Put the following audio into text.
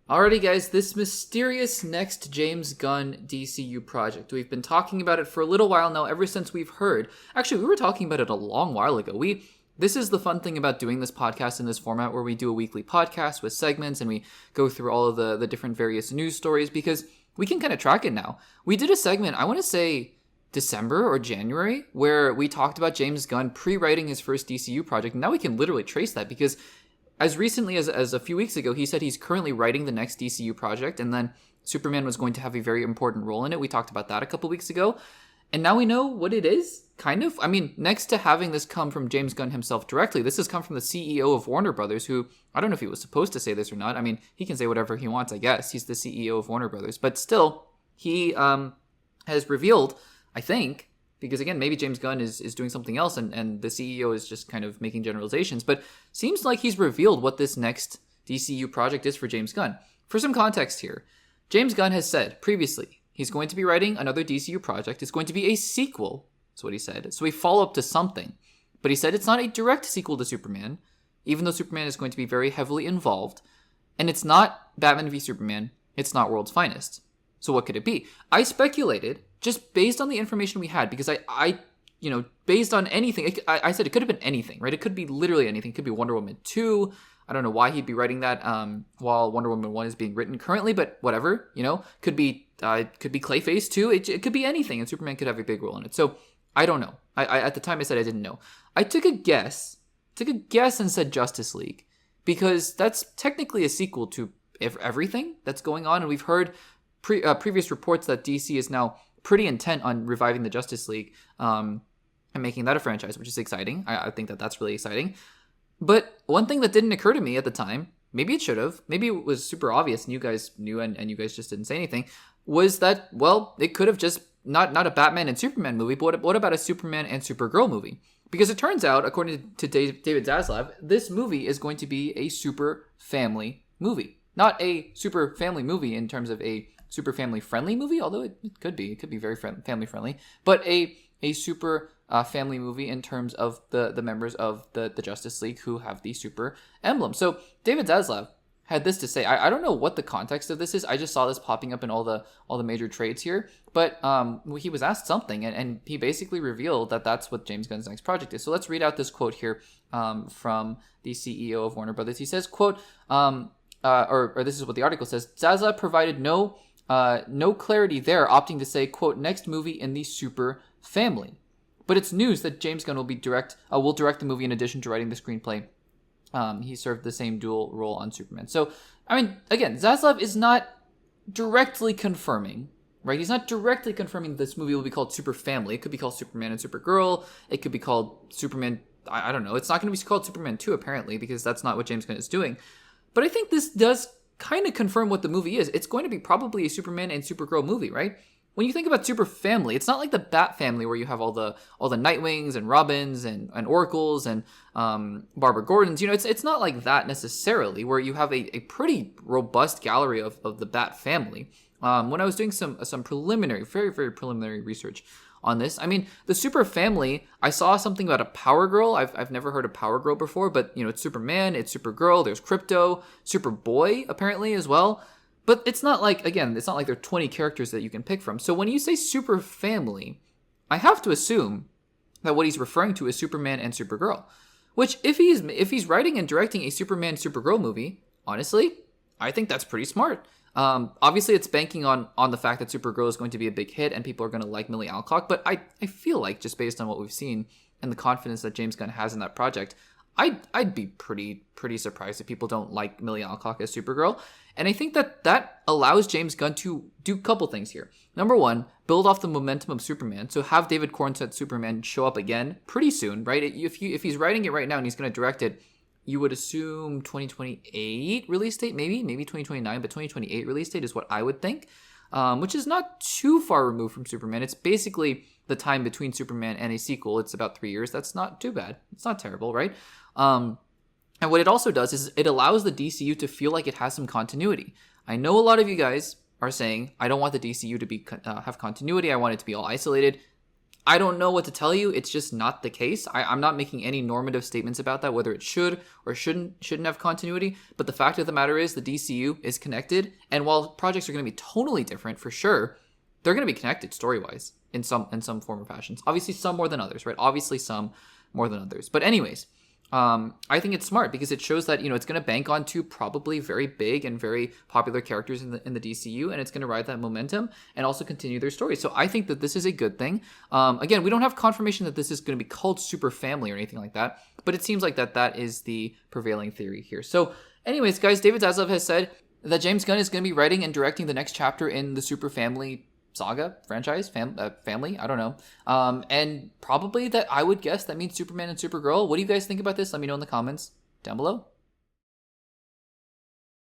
Alrighty guys, this mysterious next James Gunn DCU project. We've been talking about it for a little while now, ever since we've heard. Actually, we were talking about it a long while ago. This is the fun thing about doing this podcast in this format, where we do a weekly podcast with segments and we go through all of the different various news stories, because we can kind of track it now. We did a segment, I want to say December or January, where we talked about James Gunn pre-writing his first DCU project. And now we can literally trace that, because as recently as a few weeks ago, he said he's currently writing the next DCU project, and then Superman was going to have a very important role in it. We talked about that a couple weeks ago, and now we know what it is, kind of. I mean, next to having this come from James Gunn himself directly, this has come from the CEO of Warner Brothers, who, I don't know if he was supposed to say this or not. I mean, he can say whatever he wants, I guess. He's the CEO of Warner Brothers, but still, he has revealed, I think, because again, maybe James Gunn is doing something else and the CEO is just kind of making generalizations, but seems like he's revealed what this next DCU project is for James Gunn. For some context here, James Gunn has said previously he's going to be writing another DCU project. It's going to be a sequel, that's what he said. So a follow-up to something. But he said it's not a direct sequel to Superman, even though Superman is going to be very heavily involved. And it's not Batman v Superman. It's not World's Finest. So what could it be? I speculated, just based on the information we had, because I based on anything, I said it could have been anything, right? It could be literally anything. It could be Wonder Woman 2. I don't know why he'd be writing that while Wonder Woman 1 is being written currently, but whatever, could be Clayface 2. It could be anything, and Superman could have a big role in it. So I don't know. I at the time I said I didn't know. I took a guess and said Justice League, because that's technically a sequel to everything that's going on, and we've heard previous reports that DC is now pretty intent on reviving the Justice League and making that a franchise, which is exciting. I think that's really exciting. But one thing that didn't occur to me at the time, maybe it should have, maybe it was super obvious and you guys knew and you guys just didn't say anything, was that, well, it could have just not a Batman and Superman movie, but what about a Superman and Supergirl movie? Because it turns out, according to David Zaslav, this movie is going to be a super family movie. Not a super family movie in terms of a super family friendly movie, although it could be very family friendly, but a super family movie in terms of the members of the Justice League who have the super emblem. So David Zaslav had this to say. I don't know what the context of this is. I just saw this popping up in all the major trades here, but he was asked something, and he basically revealed that that's what James Gunn's next project is. So let's read out this quote here from the CEO of Warner Brothers. He says, quote, or this is what the article says: Zaslav provided no clarity there, opting to say, quote, next movie in the super family. But it's news that James Gunn will direct the movie in addition to writing the screenplay. He served the same dual role on Superman. So, I mean, again, Zaslav is not directly confirming, right? He's not directly confirming this movie will be called Super Family. It could be called Superman and Supergirl. It could be called Superman, I don't know. It's not going to be called Superman 2, apparently, because that's not what James Gunn is doing. But I think this does kind of confirm what the movie is. It's going to be probably a Superman and Supergirl movie, right? When you think about Super Family, it's not like the Bat Family where you have all the Nightwings and Robins and Oracles and Barbara Gordons. It's not like that necessarily, where you have a pretty robust gallery of the Bat Family. When I was doing some preliminary, very, very preliminary research on this, I mean, the Super Family, I saw something about a Power Girl. I've never heard of Power Girl before, but it's Superman, it's Supergirl, there's Krypto, Superboy apparently as well. But it's not like there are 20 characters that you can pick from. So when you say Super Family, I have to assume that what he's referring to is Superman and Supergirl. Which, if he's writing and directing a Superman Supergirl movie, honestly, I think that's pretty smart. Obviously, it's banking on the fact that Supergirl is going to be a big hit and people are going to like Millie Alcock. But I feel like, just based on what we've seen and the confidence that James Gunn has in that project, I'd be pretty surprised if people don't like Millie Alcock as Supergirl. And I think that allows James Gunn to do a couple things here. Number one, build off the momentum of Superman. So have David Cornset's Superman show up again pretty soon, right? If he's writing it right now and he's going to direct it, you would assume 2028 release date, maybe 2029, but 2028 release date is what I would think, which is not too far removed from Superman. It's basically the time between Superman and a sequel. It's about 3 years. That's not too bad. It's not terrible, right? And what it also does is it allows the DCU to feel like it has some continuity. I know a lot of you guys are saying, I don't want the DCU to have continuity. I want it to be all isolated. I don't know what to tell you. It's just not the case. I'm not making any normative statements about that, whether it should or shouldn't have continuity. But the fact of the matter is the DCU is connected. And while projects are going to be totally different for sure, they're going to be connected story-wise in some form or fashions. Obviously, some more than others, right? Obviously, some more than others. But anyways, I think it's smart because it shows that, it's going to bank on two probably very big and very popular characters in the DCU, and it's going to ride that momentum and also continue their story. So I think that this is a good thing. Again, we don't have confirmation that this is going to be called Super Family or anything like that, but it seems like that is the prevailing theory here. So anyways, guys, David Zaslav has said that James Gunn is going to be writing and directing the next chapter in the Super Family saga franchise family, I don't know, and probably that I would guess that means Superman and Supergirl. What do you guys think about this? Let me know in the comments down below.